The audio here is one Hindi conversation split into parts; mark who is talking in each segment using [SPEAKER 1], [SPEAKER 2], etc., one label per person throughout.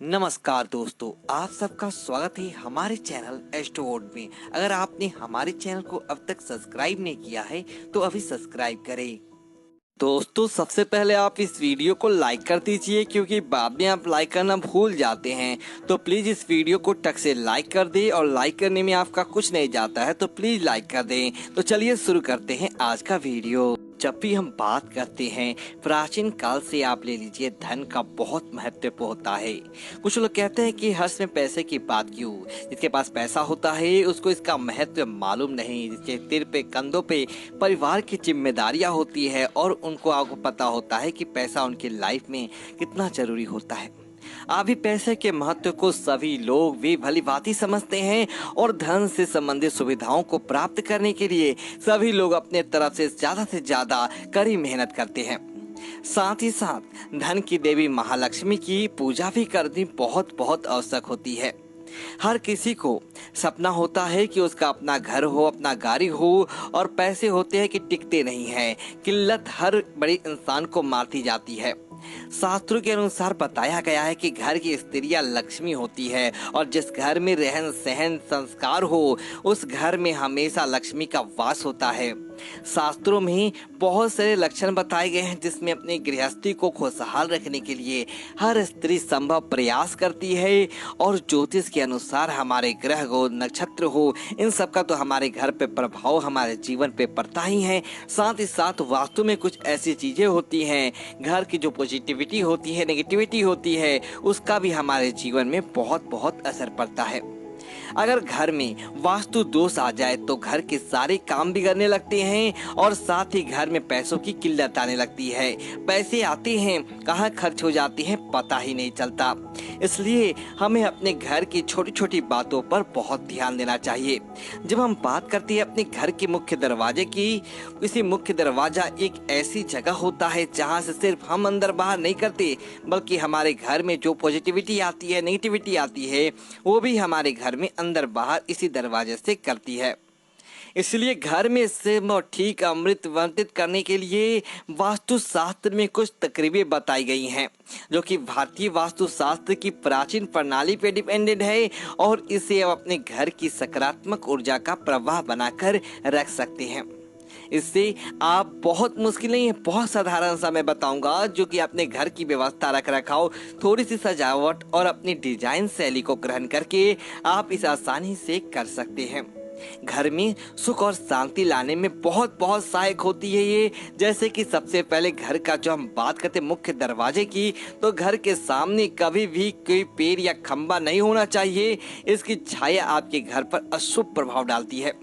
[SPEAKER 1] नमस्कार दोस्तों, आप सबका स्वागत है हमारे चैनल एस्ट्रोवर्ड में। अगर आपने हमारे चैनल को अब तक सब्सक्राइब नहीं किया है तो अभी सब्सक्राइब करें। दोस्तों, सबसे पहले आप इस वीडियो को लाइक कर दीजिए, क्योंकि बाद में आप लाइक करना भूल जाते हैं। तो प्लीज इस वीडियो को टक से लाइक कर दें, और लाइक करने में आपका कुछ नहीं जाता है, तो प्लीज लाइक कर दें। तो चलिए शुरू करते हैं आज का वीडियो। जब भी हम बात करते हैं प्राचीन काल से, आप ले लीजिए, धन का बहुत महत्व होता है। कुछ लोग कहते हैं कि हर्ष में पैसे की बात क्यों, जिसके पास पैसा होता है उसको इसका महत्व मालूम नहीं। जिसके सिर पे कंधों पे परिवार की जिम्मेदारियां होती है और उनको आपको पता होता है कि पैसा उनकी लाइफ में कितना जरूरी होता है। अभी पैसे के महत्व को सभी लोग भी भली भांति समझते हैं, और धन से संबंधित सुविधाओं को प्राप्त करने के लिए सभी लोग अपने तरफ से ज्यादा कड़ी मेहनत करते हैं। साथ ही साथ धन की देवी महालक्ष्मी की पूजा भी करनी बहुत आवश्यक होती है। हर किसी को सपना होता है कि उसका अपना घर हो, अपना गाड़ी हो, और पैसे होते हैं कि टिकते नहीं हैं। किल्लत हर बड़े इंसान को मारती जाती है। शास्त्रों के अनुसार बताया गया है कि घर की स्त्रियां लक्ष्मी होती है, और जिस घर में रहन सहन संस्कार हो उस घर में हमेशा लक्ष्मी का वास होता है। शास्त्रों में बहुत सारे लक्षण बताए गए हैं जिसमें अपनी गृहस्थी को खुशहाल रखने के लिए हर स्त्री संभव प्रयास करती है। और ज्योतिष के अनुसार हमारे ग्रह हो, नक्षत्र हो, इन सब का तो हमारे घर पे प्रभाव हमारे जीवन पे पड़ता ही है। साथ ही साथ वास्तु में कुछ ऐसी चीजें होती हैं, घर की जो पॉजिटिविटी होती है, नेगेटिविटी होती है, उसका भी हमारे जीवन में बहुत असर पड़ता है। अगर घर में वास्तु दोष आ जाए तो घर के सारे काम बिगड़ने लगते हैं, और साथ ही घर में पैसों की किल्लत आने लगती है। पैसे आते हैं, कहाँ खर्च हो जाते हैं पता ही नहीं चलता। इसलिए हमें अपने घर की छोटी छोटी बातों पर बहुत ध्यान देना चाहिए। जब हम बात करते हैं अपने घर के मुख्य दरवाजे की, किसी मुख्य दरवाजा एक ऐसी जगह होता है जहाँ से सिर्फ हम अंदर बाहर नहीं करते, बल्कि हमारे घर में जो पॉजिटिविटी आती है, नेगेटिविटी आती है, वो भी हमारे घर में अंदर बाहर इसी दरवाजे से करती है। इसलिए घर में से ठीक अमृत वर्तित करने के लिए वास्तु शास्त्र में कुछ तकरीबें बताई गई हैं, जो कि भारतीय वास्तु शास्त्र की प्राचीन प्रणाली पे डिपेंडेंट है, और इसे आप अपने घर की सकारात्मक ऊर्जा का प्रवाह बनाकर रख सकते हैं। इससे आप बहुत मुश्किल नहीं है, बहुत साधारण सा मैं बताऊंगा, जो कि अपने घर की व्यवस्था रख रखाव, थोड़ी सी सजावट और अपनी डिजाइन शैली को ग्रहण करके आप इसे आसानी से कर सकते हैं। घर में सुख और शांति लाने में बहुत सहायक होती है ये। जैसे कि सबसे पहले घर का जो हम बात करते हैं मुख्य दरवाजे की, तो घर के सामने कभी भी कोई पेड़ या खंबा नहीं होना चाहिए। इसकी छाया आपके घर पर अशुभ प्रभाव डालती है।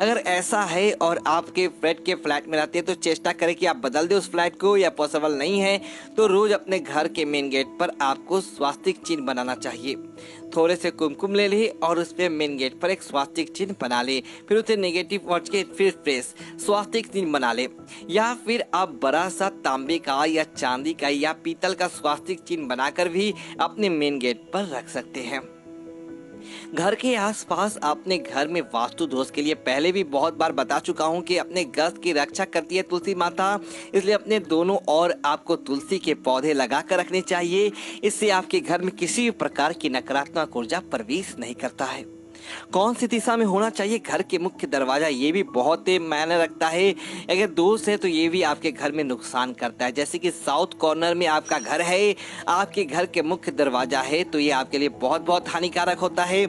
[SPEAKER 1] अगर ऐसा है और आपके फ्लैट में रहते हैं तो चेष्टा करें कि आप बदल दें उस फ्लैट को, या पॉसिबल नहीं है तो रोज अपने घर के मेन गेट पर आपको स्वास्तिक चिन्ह बनाना चाहिए। थोड़े से कुमकुम ले ले और उस पे मेन गेट पर एक स्वास्तिक चिन्ह बना ले, फिर उसे नेगेटिव वर्ड्स के फिर फ्रेश स्वास्तिक चिन्ह बना ले, या फिर आप बड़ा सा तांबे का या चांदी का या पीतल का स्वास्तिक चिन्ह बनाकर भी अपने मेन गेट पर रख सकते हैं। घर के आसपास अपने घर में वास्तु दोष के लिए पहले भी बहुत बार बता चुका हूं कि अपने घर की रक्षा करती है तुलसी माता, इसलिए अपने दोनों ओर आपको तुलसी के पौधे लगा कर रखने चाहिए। इससे आपके घर में किसी भी प्रकार की नकारात्मक ऊर्जा प्रवेश नहीं करता है। कौन सी दिशा में होना चाहिए घर के मुख्य दरवाजा, ये भी बहुत मायने रखता है। अगर दोष है तो ये भी आपके घर में नुकसान करता है। जैसे कि साउथ कॉर्नर में आपका घर है, आपके घर के मुख्य दरवाजा है, तो ये आपके लिए बहुत हानिकारक होता है।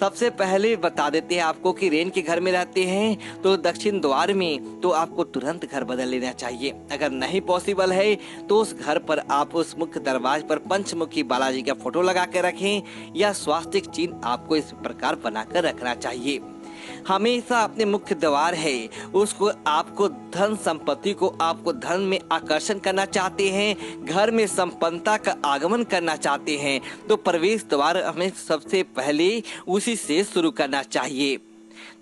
[SPEAKER 1] सबसे पहले बता देते हैं आपको कि रेन के घर में रहते हैं तो दक्षिण द्वार में, तो आपको तुरंत घर बदल लेना चाहिए। अगर नहीं पॉसिबल है तो उस घर पर आप उस मुख्य दरवाजे पर पंचमुखी बालाजी का फोटो लगा कर रखें, या स्वास्तिक चिन्ह आपको इस प्रकार बनाकर रखना चाहिए। हमेशा अपने मुख्य द्वार है उसको, आपको धन संपत्ति को, आपको धन में आकर्षण करना चाहते हैं, घर में संपन्नता का आगमन करना चाहते हैं, तो प्रवेश द्वार हमें सबसे पहले उसी से शुरू करना चाहिए।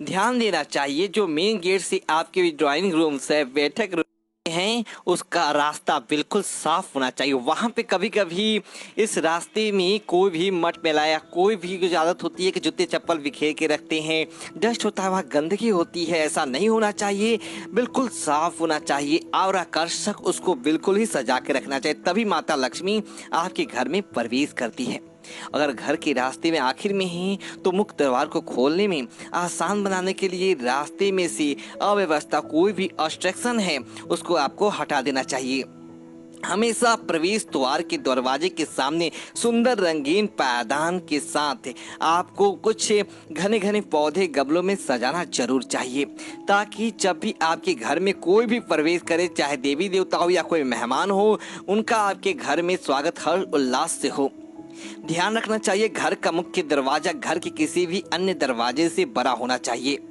[SPEAKER 1] ध्यान देना चाहिए जो मेन गेट से आपके ड्राइंग रूम से बैठक रूम हैं उसका रास्ता बिल्कुल साफ होना चाहिए। वहां पे कभी कभी इस रास्ते में कोई भी मट मैला या कोई भी आदत होती है कि जूते चप्पल बिखेर के रखते हैं, डस्ट होता है, वहाँ गंदगी होती है, ऐसा नहीं होना चाहिए। बिल्कुल साफ होना चाहिए और आकर्षक उसको बिल्कुल ही सजा के रखना चाहिए, तभी माता लक्ष्मी आपके घर में प्रवेश करती है। अगर घर के रास्ते में आखिर में है तो मुख्य द्वार को खोलने में आसान बनाने के लिए रास्ते में से अव्यवस्था, कोई भी ऑब्स्ट्रक्शन है, उसको आपको हटा देना चाहिए। हमेशा प्रवेश द्वार के दरवाजे के सामने सुंदर रंगीन पायदान के साथ आपको कुछ घने घने पौधे गमलों में सजाना जरूर चाहिए, ताकि जब भी आपके घर में कोई भी प्रवेश करे, चाहे देवी देवता हो या कोई मेहमान हो, उनका आपके घर में स्वागत हर्ष उल्लास से हो। ध्यान रखना चाहिए, घर का मुख्य दरवाजा घर के किसी भी अन्य दरवाजे से बड़ा होना चाहिए।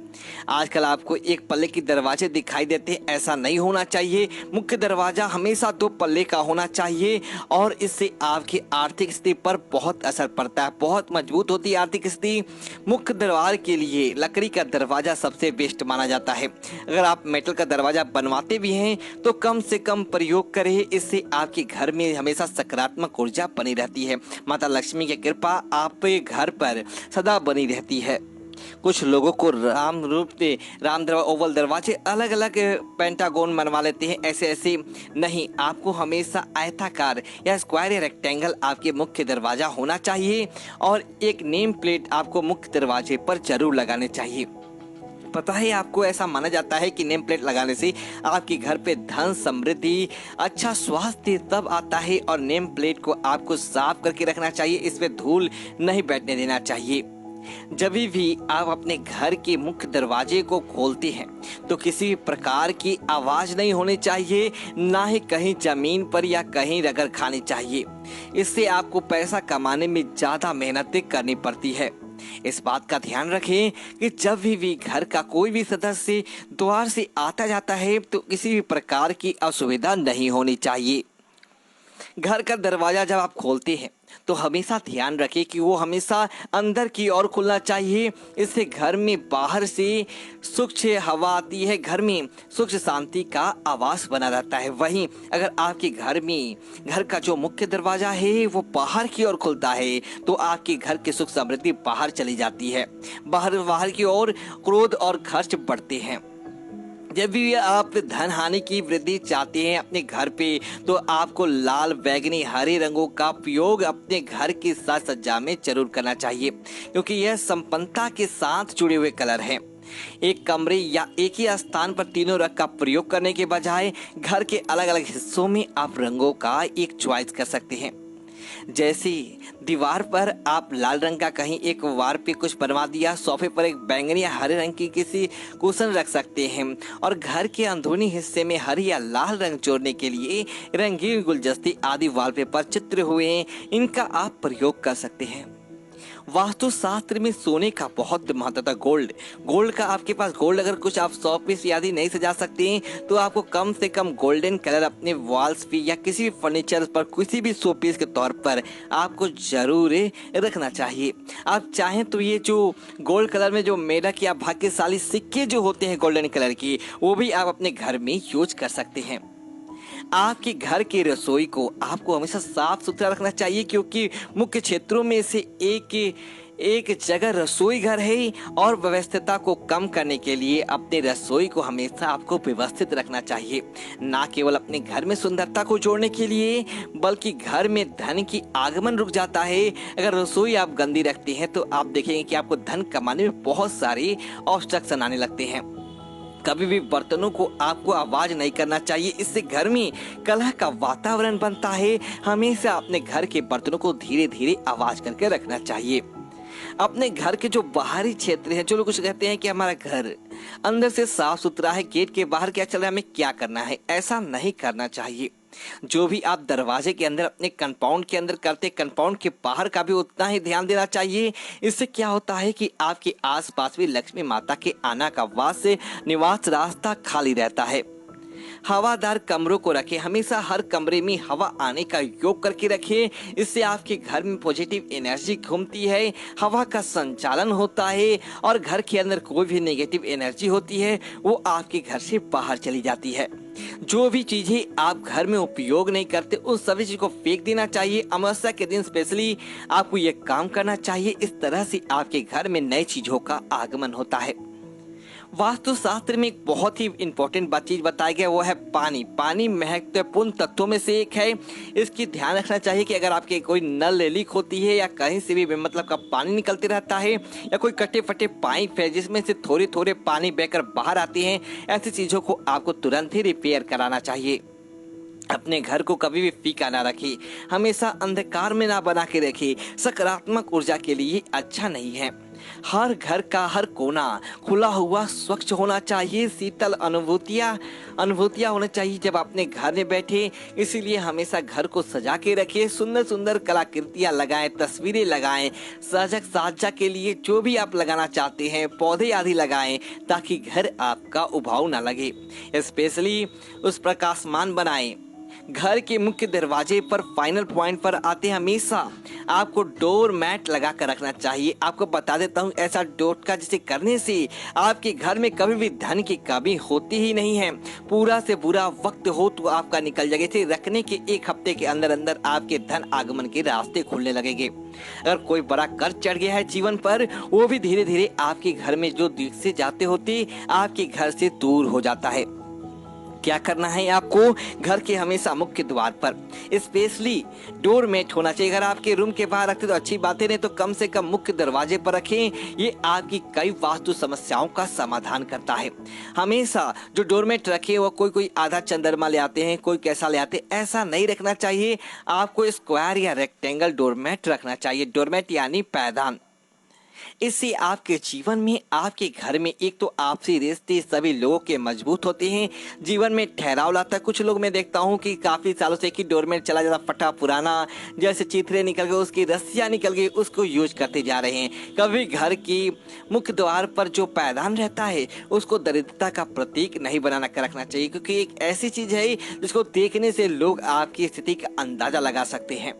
[SPEAKER 1] आजकल आपको एक पल्ले के दरवाजे दिखाई देते हैं, ऐसा नहीं होना चाहिए। मुख्य दरवाजा हमेशा 2 पल्ले का होना चाहिए और इससे आपकी आर्थिक स्थिति पर बहुत असर पड़ता है, बहुत मजबूत होती है आर्थिक स्थिति। मुख्य दरवाजे के लिए लकड़ी का दरवाजा सबसे बेस्ट माना जाता है। अगर आप मेटल का दरवाजा बनवाते भी हैं तो कम से कम प्रयोग करें, इससे आपके घर में हमेशा सकारात्मक ऊर्जा बनी रहती है। माता लक्ष्मी की कृपा आपके घर पर सदा बनी रहती है। कुछ लोगों को राम ओवल दरवाजे अलग अलग पेंटागोन बनवा लेते हैं, ऐसे नहीं। आपको हमेशा आयताकार या स्क्वायर या रेक्टेंगल आपके मुख्य दरवाजा होना चाहिए और एक नेम प्लेट आपको मुख्य दरवाजे पर जरूर लगाने चाहिए। पता है, आपको ऐसा माना जाता है कि नेम प्लेट लगाने से आपके घर पे धन, समृद्धि, अच्छा स्वास्थ्य तब आता है। और नेम प्लेट को आपको साफ करके रखना चाहिए, इस पे धूल नहीं बैठने देना चाहिए। जब भी आप अपने घर के मुख्य दरवाजे को खोलते हैं तो किसी भी प्रकार की आवाज नहीं होनी चाहिए, ना ही कहीं जमीन पर या कहीं रगड़ खानी चाहिए। इससे आपको पैसा कमाने में ज्यादा मेहनत करनी पड़ती है। इस बात का ध्यान रखें कि जब भी घर का कोई भी सदस्य द्वार से आता जाता है तो किसी भी प्रकार की असुविधा नहीं होनी चाहिए। घर का दरवाजा जब आप खोलते हैं तो हमेशा ध्यान रखें कि वो हमेशा अंदर की ओर खुलना चाहिए। इससे घर में बाहर से स्वच्छ हवा आती है, घर में सुख शांति का आवास बना रहता है। वहीं अगर आपके घर में घर का जो मुख्य दरवाजा है वो बाहर की ओर खुलता है तो आपके घर की सुख समृद्धि बाहर चली जाती है, बाहर की ओर क्रोध और खर्च बढ़ते हैं। जब भी आप धन हानि की वृद्धि चाहते हैं अपने घर पे तो आपको लाल, बैगनी, हरे रंगों का प्रयोग अपने घर की साज सज्जा में जरूर करना चाहिए, क्योंकि यह संपन्नता के साथ जुड़े हुए कलर हैं। एक कमरे या एक ही स्थान पर तीनों रंग का प्रयोग करने के बजाय घर के अलग अलग हिस्सों में आप रंगों का एक चॉइस कर सकते हैं। जैसे दीवार पर आप लाल रंग का कहीं एक वार पे कुछ बनवा दिया, सोफे पर एक बैंगनी या हरे रंग की किसी कुशन रख सकते हैं और घर के अंदरूनी हिस्से में हरी या लाल रंग जोड़ने के लिए रंगीन गुलदस्ते आदि वॉलपेपर चित्र हुए इनका आप प्रयोग कर सकते हैं। वास्तु शास्त्र में सोने का बहुत महत्व था। गोल्ड का आपके पास गोल्ड अगर कुछ आप 100 पीस आदि नहीं सजा सकते हैं तो आपको कम से कम गोल्डन कलर अपने वॉल्स पे या किसी भी फर्नीचर पर किसी भी 100 पीस के तौर पर आपको जरूर रखना चाहिए। आप चाहें तो ये जो गोल्ड कलर में जो मेढक या भाग्यशाली सिक्के जो होते हैं गोल्डन कलर की, वो भी आप अपने घर में यूज कर सकते हैं। आपके घर की रसोई को आपको हमेशा साफ सुथरा रखना चाहिए, क्योंकि मुख्य क्षेत्रों में से एक जगह रसोई घर है और व्यवस्था को कम करने के लिए अपने रसोई को हमेशा आपको व्यवस्थित रखना चाहिए। ना केवल अपने घर में सुंदरता को जोड़ने के लिए बल्कि घर में धन की आगमन रुक जाता है। अगर रसोई आप गंदी रखते हैं तो आप देखेंगे कि आपको धन कमाने में बहुत सारे ऑब्स्ट्रक्शन आने लगते हैं। कभी भी बर्तनों को आपको आवाज नहीं करना चाहिए, इससे घर में कलह का वातावरण बनता है। हमेशा अपने घर के बर्तनों को धीरे धीरे आवाज करके रखना चाहिए। अपने घर के जो बाहरी क्षेत्र है, जो लोग कुछ कहते हैं कि हमारा घर अंदर से साफ सुथरा है, गेट के बाहर क्या चल रहा है, हमें क्या करना है, ऐसा नहीं करना चाहिए। जो भी आप दरवाजे के अंदर अपने कंपाउंड के अंदर करते, कंपाउंड के बाहर का भी उतना ही ध्यान देना चाहिए। इससे क्या होता है कि आपके आसपास भी लक्ष्मी माता के आना का वास निवास रास्ता खाली रहता है। हवादार कमरों को रखें, हमेशा हर कमरे में हवा आने का योग करके रखें। इससे आपके घर में पॉजिटिव एनर्जी घूमती है, हवा का संचालन होता है और घर के अंदर कोई भी नेगेटिव एनर्जी होती है वो आपके घर से बाहर चली जाती है। जो भी चीजें आप घर में उपयोग नहीं करते उस सभी चीज को फेंक देना चाहिए। अमावस्या के दिन स्पेशली आपको ये काम करना चाहिए। इस तरह से आपके घर में नई चीजों का आगमन होता है। वास्तु शास्त्र में एक बहुत ही इंपॉर्टेंट चीज बताई गई, वो है पानी। पानी महत्वपूर्ण तत्वों में से एक है। इसकी ध्यान रखना चाहिए कि अगर आपके कोई नल लीक होती है या कहीं से भी मतलब का पानी निकलते रहता है या कोई कटे फटे पाइप है जिसमें से थोड़े थोड़े पानी बहकर बाहर आते हैं, ऐसी चीजों को आपको तुरंत ही रिपेयर कराना चाहिए। अपने घर को कभी भी फीका ना रखें, हमेशा अंधकार में ना बना के रखें, सकारात्मक ऊर्जा के लिए अच्छा नहीं है। हर घर का हर कोना खुला हुआ स्वच्छ होना चाहिए, शीतल अनुभूतियां होना चाहिए जब अपने घर में बैठे। इसीलिए हमेशा घर को सजा के रखें, सुंदर सुंदर कलाकृतियां लगाएं, तस्वीरें लगाएं, साजक साजा के लिए जो भी आप लगाना चाहते हैं पौधे आदि लगाएं, ताकि घर आपका उबाऊ ना लगे। स्पेशली उस प्रकाशमान बनाएं। घर के मुख्य दरवाजे पर फाइनल पॉइंट पर आते हमेशा आपको डोर मैट लगा कर रखना चाहिए। आपको बता देता हूँ, ऐसा डोर का जिसे करने से आपके घर में कभी भी धन की कमी होती ही नहीं है। पूरा से बुरा वक्त हो तो आपका निकल जाएगा। इसे रखने के एक हफ्ते के अंदर अंदर आपके धन आगमन के रास्ते खुलने लगेंगे। अगर कोई बड़ा कर्ज चढ़ गया है जीवन पर, वो भी धीरे धीरे आपके घर में जो दिख से जाते होते आपके घर से दूर हो जाता है। क्या करना है आपको, घर के हमेशा मुख्य द्वार पर स्पेशली डोर मैट होना चाहिए। अगर आपके रूम के बाहर रखते तो अच्छी बात है, नहीं तो कम से कम मुख्य दरवाजे पर रखें। ये आपकी कई वास्तु समस्याओं का समाधान करता है। हमेशा जो डोरमेट रखे वो कोई आधा चंद्रमा ले आते हैं, कोई कैसा ले आते हैं, ऐसा नहीं रखना चाहिए। आपको स्क्वायर या रेक्टेंगल डोरमेट रखना चाहिए। डोरमेट यानी पैदान। इससे आपके जीवन में, आपके घर में एक तो आपसी रिश्ते सभी लोगों के मजबूत होते हैं, जीवन में ठहराव लाता है। कुछ लोग मैं देखता हूँ कि काफी सालों से कि डोरमेट चला जाता फटा पुराना, जैसे चिथरे निकल गए, उसकी रस्सियाँ निकल गई, उसको यूज करते जा रहे हैं। कभी घर की मुख्य द्वार पर जो पैदान रहता है उसको दरिद्रता का प्रतीक नहीं बना कर रखना चाहिए, क्योंकि एक ऐसी चीज है जिसको देखने से लोग आपकी स्थिति का अंदाजा लगा सकते हैं।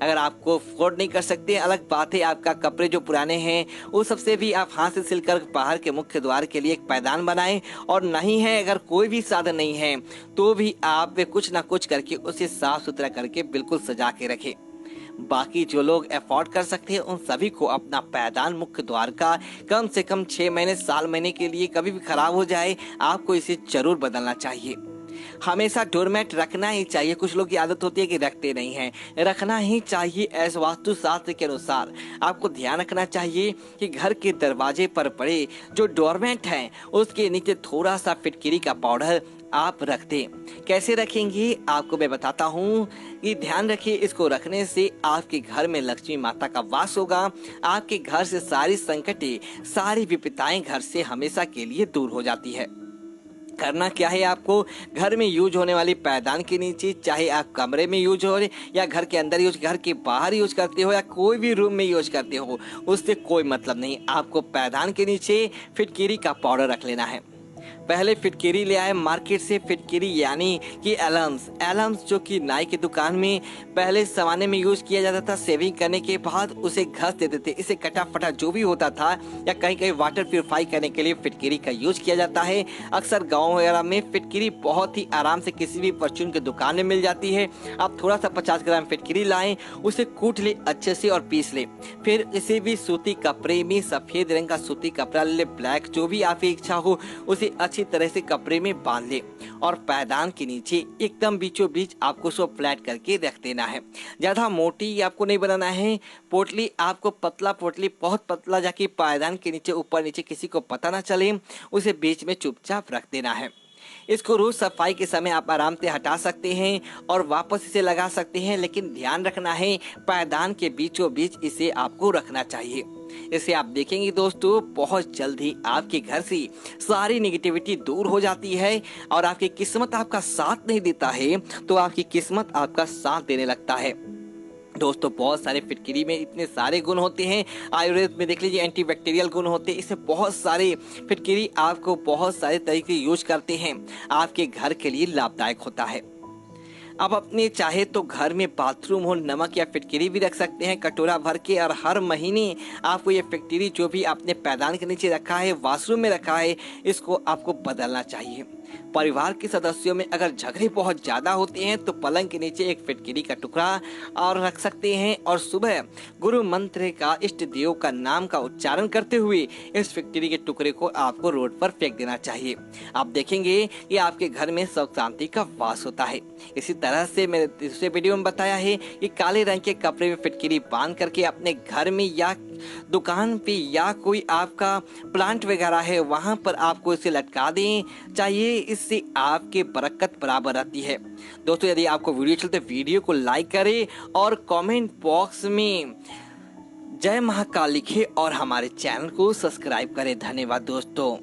[SPEAKER 1] अगर आपको अफोर्ड नहीं कर सकते अलग बात है, आपका कपड़े जो पुराने हैं वो सबसे भी आप हाथ से सिलकर बाहर के मुख्य द्वार के लिए एक पैदान बनाएं। और नहीं है, अगर कोई भी साधन नहीं है तो भी आप कुछ ना कुछ करके उसे साफ सुथरा करके बिल्कुल सजा के रखें। बाकी जो लोग अफोर्ड कर सकते हैं उन सभी को अपना पैदान मुख्य द्वार का कम से कम 6 महीने साल महीने के लिए कभी भी खराब हो जाए आपको इसे जरूर बदलना चाहिए। हमेशा डोरमेट रखना ही चाहिए। कुछ लोग की आदत होती है कि रखते नहीं हैं, रखना ही चाहिए। ऐसे वास्तु शास्त्र के अनुसार आपको ध्यान रखना चाहिए कि घर के दरवाजे पर पड़े जो डोरमेट है उसके नीचे थोड़ा सा फिटकिरी का पाउडर आप रख दें। कैसे रखेंगे आपको मैं बताता हूँ कि ध्यान रखिए, इसको रखने से आपके घर में लक्ष्मी माता का वास होगा। आपके घर से सारी संकटें, सारी विपदाएं घर से हमेशा के लिए दूर हो जाती है। करना क्या है आपको, घर में यूज होने वाली पैदान के नीचे, चाहे आप कमरे में यूज हो या घर के अंदर यूज, घर के बाहर यूज करते हो या कोई भी रूम में यूज करते हो, उससे कोई मतलब नहीं। आपको पैदान के नीचे फिटकिरी का पाउडर रख लेना है। पहले फिटकिरी ले आए मार्केट से। फिटकिरी यानी कि एलम्स जो कि नाई की दुकान में पहले जमाने में यूज किया जाता था। सेविंग करने के बाद उसे घस देते थे। इसे कटा फटा जो भी होता था या कहीं कहीं वाटर प्यूरिफाई करने के लिए फिटकिरी का यूज किया जाता है। अक्सर गाँव वगैरह में फिटकिरी बहुत ही आराम से किसी भी परचून की दुकान में मिल जाती है। आप थोड़ा सा 50 ग्राम फिटकिरी लाएं, उसे कूट ले अच्छे से और पीस ले। फिर इसे भी सूती कपड़े में, सफेद रंग का सूती कपड़ा ले, ब्लैक जो भी आपकी इच्छा हो, उसे अच्छी तरह से कपड़े में बांध ले और पैदान के नीचे एकदम बीचों बीच आपको उसको फ्लैट करके रख देना है। ज्यादा मोटी आपको नहीं बनाना है। पोटली आपको पतला, पोटली बहुत पतला, जाके पैदान के नीचे ऊपर नीचे किसी को पता ना चले, उसे बीच में चुपचाप रख देना है। इसको रोज सफाई के समय आप आराम से हटा सकते हैं और वापस इसे लगा सकते हैं, लेकिन ध्यान रखना है पैदान के बीचों बीच इसे आपको रखना चाहिए। इसे आप देखेंगे दोस्तों, बहुत जल्द ही आपके घर से सारी नेगेटिविटी दूर हो जाती है और आपकी किस्मत आपका साथ नहीं देता है तो आपकी किस्मत आपका साथ देने लगता है। दोस्तों बहुत सारे फिटकिरी में इतने सारे गुण होते हैं। आयुर्वेद में देख लीजिए एंटीबैक्टीरियल गुण होते हैं। इससे बहुत सारे फिटकिरी आपको बहुत सारे तरीके यूज करते हैं, आपके घर के लिए लाभदायक होता है। आप अपने चाहे तो घर में बाथरूम हो नमक या फिटकरी भी रख सकते हैं कटोरा भर के, और हर महीने आपको ये फिटकरी जो भी आपने पैदान के नीचे रखा है, वॉशरूम में रखा है, इसको आपको बदलना चाहिए। परिवार के सदस्यों में अगर झगड़े बहुत ज़्यादा होते हैं तो पलंग के नीचे एक फिटकरी का टुकड़ा और रख सकते हैं, और सुबह गुरु मंत्र का इष्ट देव का नाम का उच्चारण करते हुए इस फिटकरी के टुकड़े को आपको रोड पर फेंक देना चाहिए। आप देखेंगे कि आपके घर में सुख शांति का वास होता है। इसी तरह से मैंने दूसरे वीडियो में बताया है कि काले रंग के कपड़े में फिटकरी बांध करके अपने घर में या दुकान पे या कोई आपका प्लांट वगैरह है वहां पर आपको इसे लटका दें चाहिए। इससे आपके बरकत बराबर आती है। दोस्तों, यदि आपको वीडियो चलते वीडियो को लाइक करें और कमेंट बॉक्स में जय महाकाल लिखे और हमारे चैनल को सब्सक्राइब करें। धन्यवाद दोस्तों।